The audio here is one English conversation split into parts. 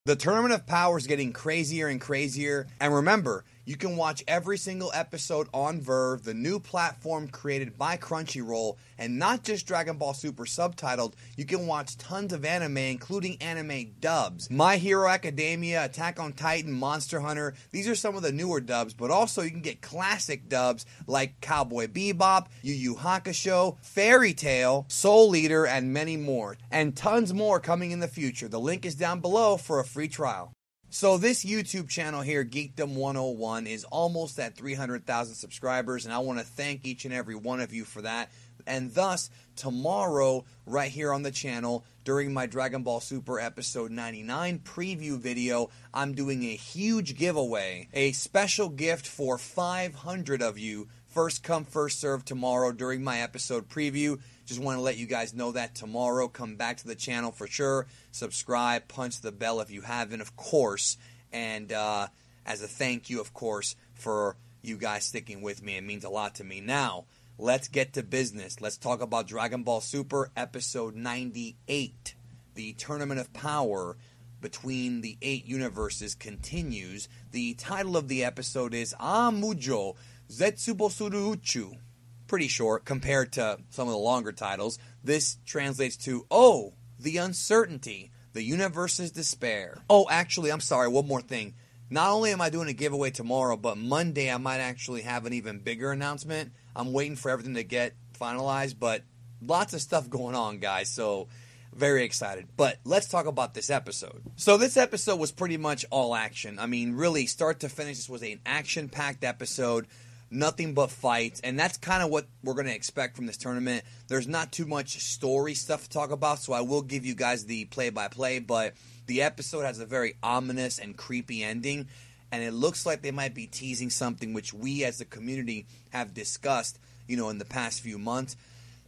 The Tournament of Power is getting crazier and crazier. And remember, you can watch every single episode on Verve, the new platform created by Crunchyroll, and not just Dragon Ball Super subtitled. You can watch tons of anime, including anime dubs. My Hero Academia, Attack on Titan, Monster Hunter. These are some of the newer dubs, but also you can get classic dubs like Cowboy Bebop, Yu Yu Hakusho, Fairy Tail, Soul Eater, and many more. And tons more coming in the future. The link is down below for a free trial. So this YouTube channel here, Geekdom 101, is almost at 300,000 subscribers, and I want to thank each and every one of you for that. And thus, tomorrow, right here on the channel, during my Dragon Ball Super Episode 99 preview video, I'm doing a huge giveaway, a special gift for 500 of you. First come, first serve tomorrow during my episode preview. Just want to let you guys know that tomorrow. Come back to the channel for sure. Subscribe, punch the bell if you haven't, of course. And as a thank you, of course, for you guys sticking with me. It means a lot to me. Now, let's get to business. Let's talk about Dragon Ball Super Episode 98. The Tournament of Power between the 8 universes continues. The title of the episode is Amujo Zetsubosuru Uchu. Pretty short compared to some of the longer titles. This translates to, oh, the uncertainty, the universe's despair. Oh, actually, I'm sorry, one more thing. Not only am I doing a giveaway tomorrow, but Monday I might actually have an even bigger announcement. I'm waiting for everything to get finalized, but lots of stuff going on, guys, so very excited. But let's talk about this episode. So this episode was pretty much all action. I mean, really, start to finish, this was an action-packed episode. Nothing but fights, and that's kind of what we're going to expect from this tournament. There's not too much story stuff to talk about, so I will give you guys the play-by-play, but the episode has a very ominous and creepy ending, and it looks like they might be teasing something which we as a community have discussed, you know, in the past few months.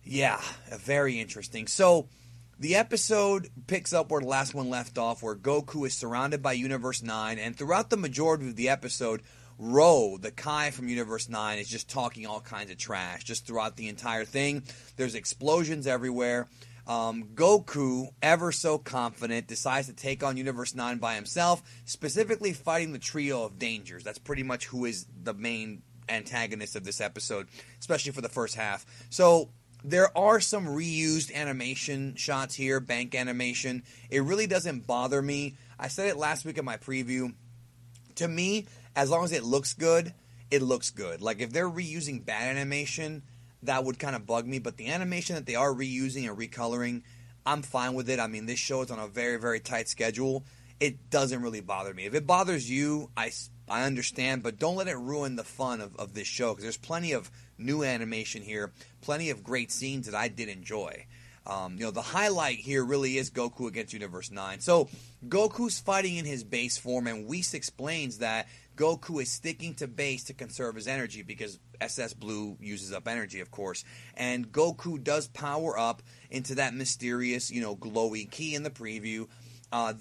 Yeah, very interesting. So the episode picks up where the last one left off, where Goku is surrounded by Universe 9, and throughout the majority of the episode, Ro, the Kai from Universe 9, is just talking all kinds of trash just throughout the entire thing. There's explosions everywhere. Goku, ever so confident, decides to take on Universe 9 by himself, specifically fighting the Trio of Dangers. That's pretty much who is the main antagonist of this episode, especially for the first half. So there are some reused animation shots here, bank animation. It really doesn't bother me. I said it last week in my preview. To me, as long as it looks good, it looks good. Like, if they're reusing bad animation, that would kind of bug me. But the animation that they are reusing and recoloring, I'm fine with it. I mean, this show is on a very, very tight schedule. It doesn't really bother me. If it bothers you, I understand. But don't let it ruin the fun of this show. Because there's plenty of new animation here. Plenty of great scenes that I did enjoy. The highlight here really is Goku against Universe 9. So, Goku's fighting in his base form, and Whis explains that Goku is sticking to base to conserve his energy because SS Blue uses up energy, of course. And Goku does power up into that mysterious, glowy key in the preview.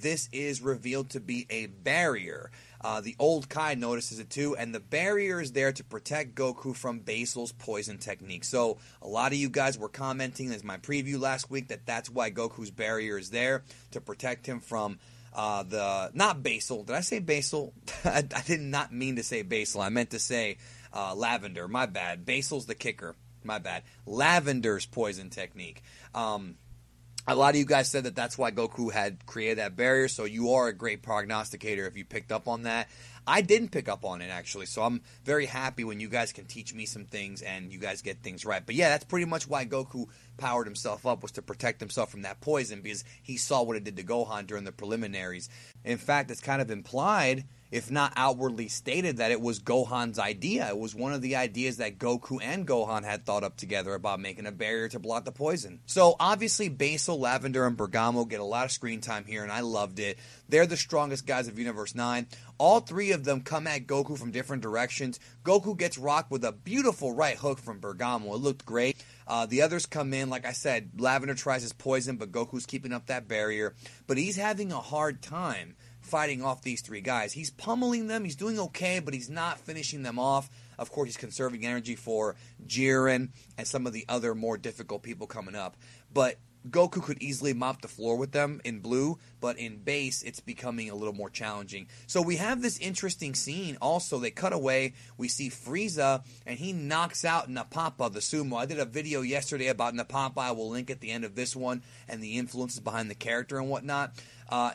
This is revealed to be a barrier. The old Kai notices it too, and the barrier is there to protect Goku from Basil's poison technique. So a lot of you guys were commenting as my preview last week that's why Goku's barrier is there, to protect him from not Basil. Did I say Basil? I did not mean to say Basil. I meant to say Lavender. My bad. Basil's the kicker. My bad. Lavender's poison technique. A lot of you guys said that's why Goku had created that barrier, so you are a great prognosticator if you picked up on that. I didn't pick up on it, actually, so I'm very happy when you guys can teach me some things and you guys get things right. But yeah, that's pretty much why Goku powered himself up, was to protect himself from that poison, because he saw what it did to Gohan during the preliminaries. In fact, it's kind of implied, if not outwardly stated, that it was Gohan's idea. It was one of the ideas that Goku and Gohan had thought up together about making a barrier to block the poison. So obviously Basil, Lavender, and Bergamo get a lot of screen time here, and I loved it. They're the strongest guys of Universe 9. All three of them come at Goku from different directions. Goku gets rocked with a beautiful right hook from Bergamo. It looked great. The others come in. Like I said, Lavender tries his poison, but Goku's keeping up that barrier. But he's having a hard time fighting off these three guys. He's pummeling them. He's doing okay, but he's not finishing them off. Of course, he's conserving energy for Jiren and some of the other more difficult people coming up. But Goku could easily mop the floor with them in blue, but in base, it's becoming a little more challenging. So we have this interesting scene also. They cut away. We see Frieza, and he knocks out Napapa, the sumo. I did a video yesterday about Napapa. I will link at the end of this one, and the influences behind the character and whatnot.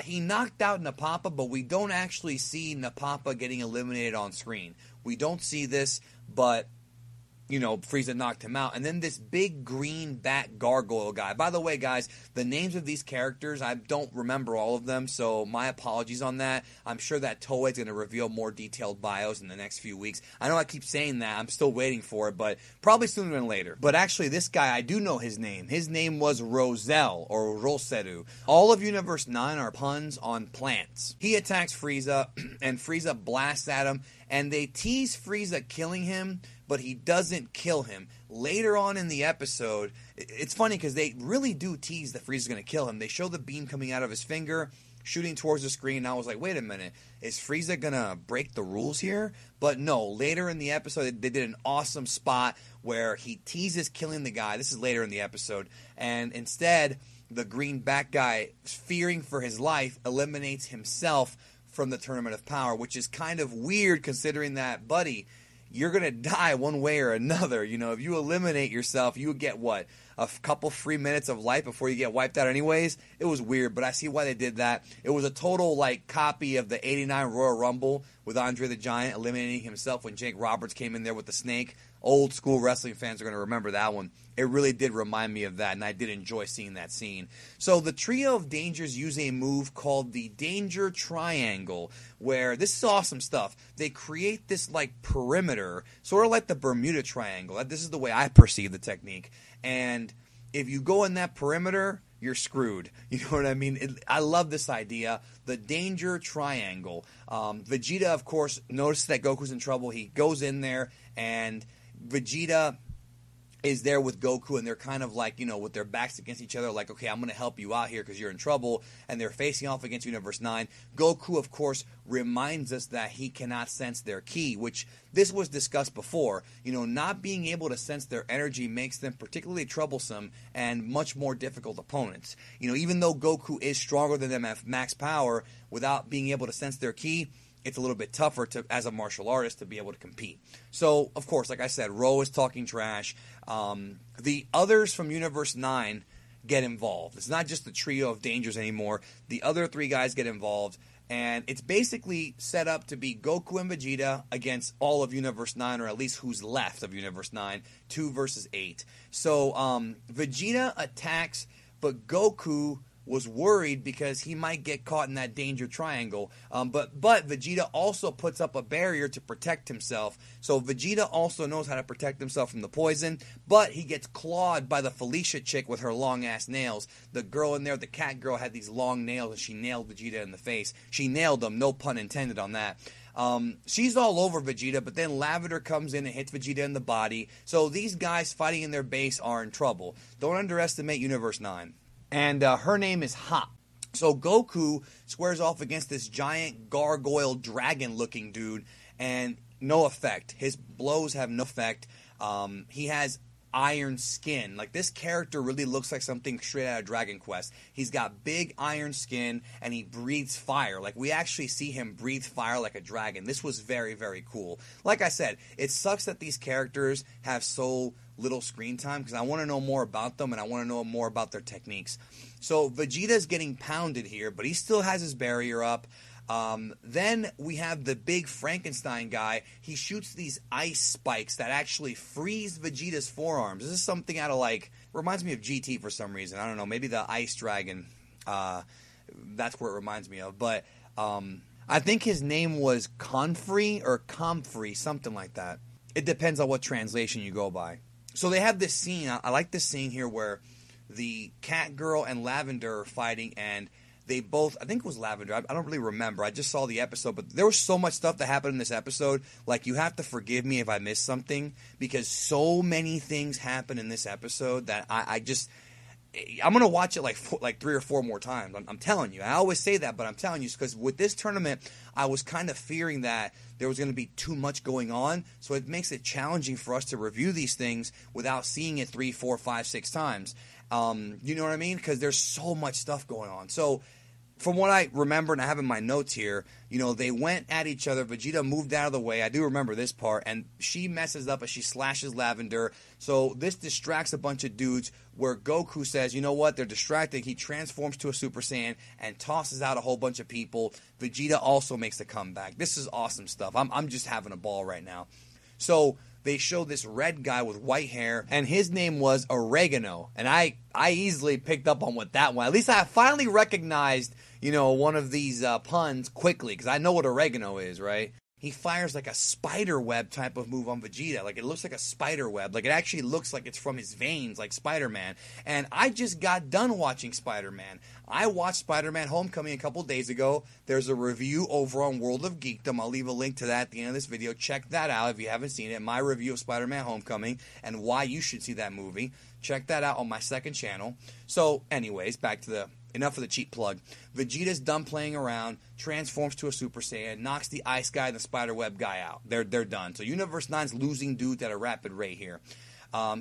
He knocked out Napapa, but we don't actually see Napapa getting eliminated on screen. We don't see this, but Frieza knocked him out. And then this big green bat gargoyle guy. By the way, guys, the names of these characters, I don't remember all of them, so my apologies on that. I'm sure that Toei's going to reveal more detailed bios in the next few weeks. I know I keep saying that. I'm still waiting for it, but probably sooner than later. But actually, this guy, I do know his name. His name was Roselle, or Roseru. All of Universe 9 are puns on plants. He attacks Frieza, and Frieza blasts at him, and they tease Frieza killing him, but he doesn't kill him. Later on in the episode, it's funny because they really do tease that Frieza's going to kill him. They show the beam coming out of his finger, shooting towards the screen, and I was like, wait a minute, is Frieza going to break the rules here? But no, later in the episode, they did an awesome spot where he teases killing the guy. This is later in the episode, and instead, the green bat guy, fearing for his life, eliminates himself from the Tournament of Power, which is kind of weird considering that, buddy, you're going to die one way or another. If you eliminate yourself, you get what? A couple free minutes of life before you get wiped out anyways? It was weird, but I see why they did that. It was a total, copy of the 89 Royal Rumble with Andre the Giant eliminating himself when Jake Roberts came in there with the snake. Old school wrestling fans are going to remember that one. It really did remind me of that, and I did enjoy seeing that scene. So the Trio of Dangers use a move called the Danger Triangle, where this is awesome stuff. They create this perimeter, sort of like the Bermuda Triangle. This is the way I perceive the technique. And if you go in that perimeter, you're screwed. You know what I mean? I love this idea. The Danger Triangle. Vegeta, of course, notices that Goku's in trouble. He goes in there, and Vegeta is there with Goku, and they're kind of with their backs against each other, okay, I'm going to help you out here because you're in trouble, and they're facing off against Universe 9. Goku, of course, reminds us that he cannot sense their ki, which this was discussed before. Not being able to sense their energy makes them particularly troublesome and much more difficult opponents. Even though Goku is stronger than them at max power, without being able to sense their ki, it's a little bit tougher as a martial artist to be able to compete. So, of course, like I said, Ro is talking trash. The others from Universe 9 get involved. It's not just the Trio of Dangers anymore. The other three guys get involved, and it's basically set up to be Goku and Vegeta against all of Universe 9, or at least who's left of Universe 9, 2 versus 8. So, Vegeta attacks, but Goku was worried because he might get caught in that Danger Triangle. But Vegeta also puts up a barrier to protect himself. So Vegeta also knows how to protect himself from the poison, but he gets clawed by the Felicia chick with her long-ass nails. The girl in there, the cat girl, had these long nails, and she nailed Vegeta in the face. She nailed him, no pun intended on that. She's all over Vegeta, but then Lavender comes in and hits Vegeta in the body. So these guys fighting in their base are in trouble. Don't underestimate Universe 9. And her name is Hop. So Goku squares off against this giant gargoyle dragon-looking dude, and no effect. His blows have no effect. He has iron skin. This character really looks like something straight out of Dragon Quest. He's got big iron skin, and he breathes fire. We actually see him breathe fire like a dragon. This was very, very cool. Like I said, it sucks that these characters have so little screen time because I want to know more about them, and I want to know more about their techniques. So Vegeta's getting pounded here, but he still has his barrier up. Then we have the big Frankenstein guy. He shoots these ice spikes that actually freeze Vegeta's forearms. This is something out of reminds me of GT for some reason. I don't know, maybe the Ice Dragon. That's where it reminds me of. But I think his name was Confrey or Comfrey, something like that. It depends on what translation you go by. So they have this scene. I like this scene here where the cat girl and Lavender are fighting, and they both, I think it was Lavender, I don't really remember, I just saw the episode, but there was so much stuff that happened in this episode, you have to forgive me if I missed something, because so many things happen in this episode that I'm going to watch it like 3 or 4 more times. I'm telling you. I always say that, but I'm telling you because with this tournament, I was kind of fearing that there was going to be too much going on. So it makes it challenging for us to review these things without seeing it 3, 4, 5, 6 times. You know what I mean? Because there's so much stuff going on. So from what I remember, and I have in my notes here, they went at each other. Vegeta moved out of the way. I do remember this part. And she messes up as she slashes Lavender. So this distracts a bunch of dudes where Goku says, you know what, they're distracted. He transforms to a Super Saiyan and tosses out a whole bunch of people. Vegeta also makes a comeback. This is awesome stuff. I'm just having a ball right now. So they show this red guy with white hair, and his name was Oregano. And I easily picked up on what that was. At least I finally recognized, one of these puns quickly, because I know what oregano is, right? He fires like a spider web type of move on Vegeta. Like, it looks like a spider web. Like, it actually looks like it's from his veins, like Spider-Man. And I just got done watching Spider-Man. I watched Spider-Man Homecoming a couple days ago. There's a review over on World of Geekdom. I'll leave a link to that at the end of this video. Check that out if you haven't seen it. My review of Spider-Man Homecoming and why you should see that movie. Check that out on my second channel. So, anyways, enough of the cheap plug. Vegeta's done playing around, transforms to a Super Saiyan, knocks the Ice Guy and the Spiderweb guy out. They're done. So Universe 9's losing dudes at a rapid rate here.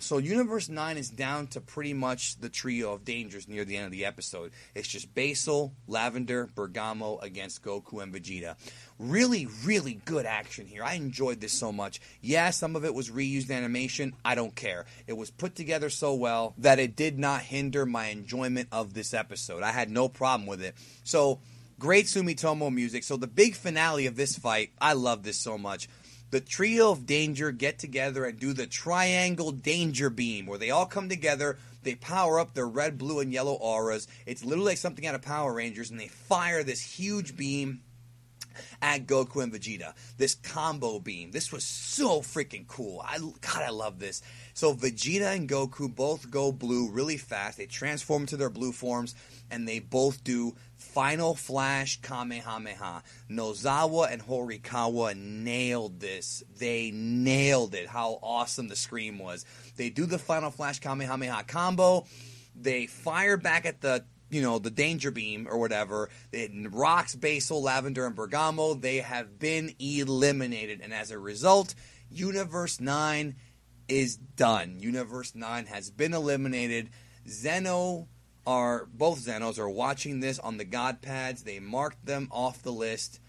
So Universe 9 is down to pretty much the trio of dangers near the end of the episode. It's just Basil, Lavender, Bergamo against Goku and Vegeta. Really, really good action here. I enjoyed this so much. Yeah, some of it was reused animation. I don't care. It was put together so well that it did not hinder my enjoyment of this episode. I had no problem with it. So, great Sumitomo music. So the big finale of this fight, I love this so much. The trio of danger get together and do the triangle danger beam, where they all come together, they power up their red, blue, and yellow auras. It's literally like something out of Power Rangers, and they fire this huge beam at Goku and Vegeta. This combo beam. This was so freaking cool. I love this. So Vegeta and Goku both go blue really fast. They transform into their blue forms, and they both do Final Flash Kamehameha. Nozawa and Horikawa nailed this. They nailed it. How awesome the scream was. They do the Final Flash Kamehameha combo. They fire back at the danger beam or whatever. It rocks Basil, Lavender, and Bergamo. They have been eliminated. And as a result, Universe 9 is done. Universe 9 has been eliminated. Both Zenos are watching this on the God pads. They marked them off the list.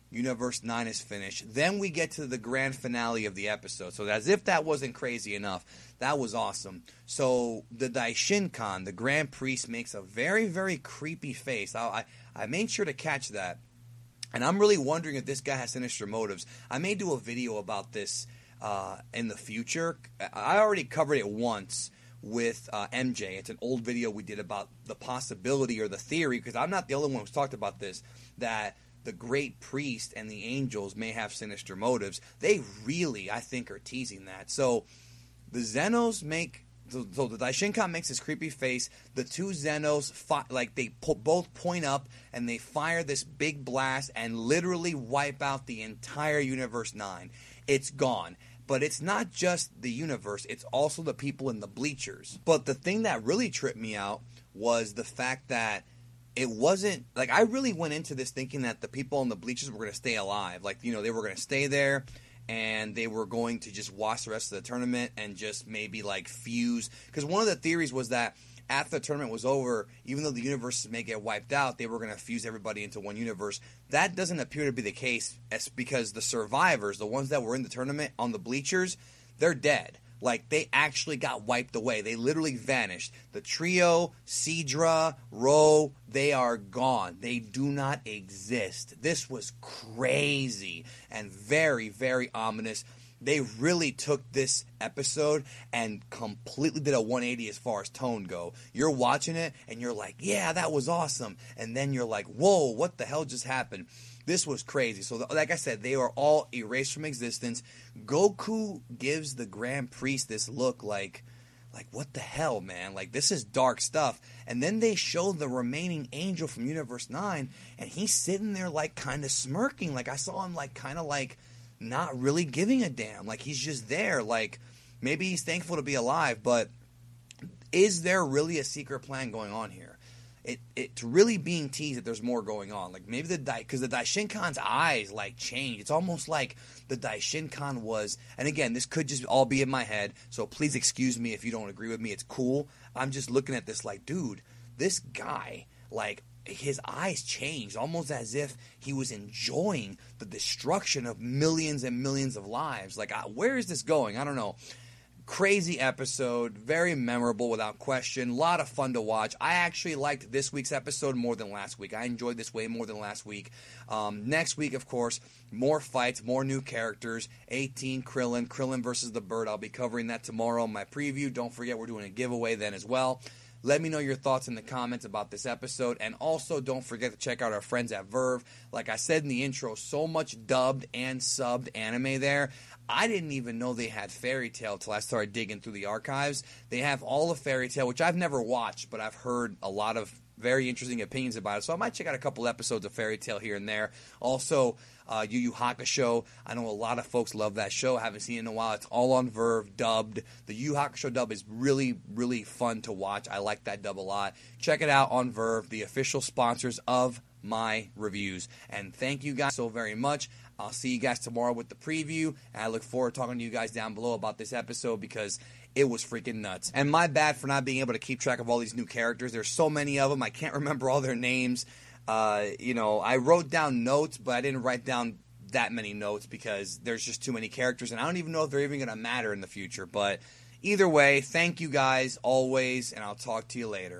Universe 9 is finished. Then we get to the grand finale of the episode. So as if that wasn't crazy enough, that was awesome. So the Daishinkan, the Grand Priest, makes a very, very creepy face. I made sure to catch that. And I'm really wondering if this guy has sinister motives. I may do a video about this in the future. I already covered it once with MJ. It's an old video we did about the possibility or the theory, because I'm not the only one who's talked about this, that the Great Priest and the angels may have sinister motives. They really, I think, are teasing that. So the Zenos so the Daishinkan makes this creepy face. The two Zenos, both point up, and they fire this big blast and literally wipe out the entire Universe 9. It's gone. But it's not just the universe, it's also the people in the bleachers. But the thing that really tripped me out was the fact that it wasn't, I really went into this thinking that the people in the bleachers were going to stay alive. They were going to stay there, and they were going to just watch the rest of the tournament and just maybe, fuse. Because one of the theories was that after the tournament was over, even though the universes may get wiped out, they were going to fuse everybody into one universe. That doesn't appear to be the case, because the survivors, the ones that were in the tournament on the bleachers, they're dead. They actually got wiped away. They literally vanished. The trio, Sidra, Ro, they are gone. They do not exist. This was crazy and very, very ominous. They really took this episode and completely did a 180 as far as tone go. You're watching it and you're like, yeah, that was awesome. And then you're like, whoa, what the hell just happened? This was crazy. So like I said, they are all erased from existence. Goku gives the Grand Priest this look like what the hell, man? This is dark stuff. And then they show the remaining angel from Universe 9, and he's sitting there kind of smirking. I saw him kind of not really giving a damn. He's just there. Maybe he's thankful to be alive, but is there really a secret plan going on here? it's really being teased that there's more going on. Like maybe because the Daishinkan's eyes like change. It's almost like the Daishinkan was. And again, this could just all be in my head. So please excuse me if you don't agree with me. It's cool. I'm just looking at this like, dude, this guy, like, his eyes changed almost as if he was enjoying the destruction of millions and millions of lives. Like, where is this going? I don't know. Crazy episode, very memorable without question, a lot of fun to watch. I actually liked this week's episode more than last week. I enjoyed this way more than last week. Next week, of course, more fights, more new characters. 18, Krillin versus the Bird. I'll be covering that tomorrow in my preview. Don't forget we're doing a giveaway then as well. Let me know your thoughts in the comments about this episode. And also, don't forget to check out our friends at Verve. Like I said in the intro, so much dubbed and subbed anime there. I didn't even know they had Fairy Tail till I started digging through the archives. They have all of Fairy Tail, which I've never watched, but I've heard a lot of very interesting opinions about it. So I might check out a couple episodes of Fairy Tail here and there. Also, Yu Yu Hakusho. I know a lot of folks love that show. I haven't seen it in a while. It's all on Verve, dubbed. The Yu Yu Hakusho dub is really, really fun to watch. I like that dub a lot. Check it out on Verve, the official sponsors of my reviews. And thank you guys so very much. I'll see you guys tomorrow with the preview. And I look forward to talking to you guys down below about this episode because it was freaking nuts. And my bad for not being able to keep track of all these new characters. There's so many of them. I can't remember all their names. I wrote down notes, but I didn't write down that many notes because there's just too many characters. And I don't even know if they're even going to matter in the future. But either way, thank you guys always. And I'll talk to you later.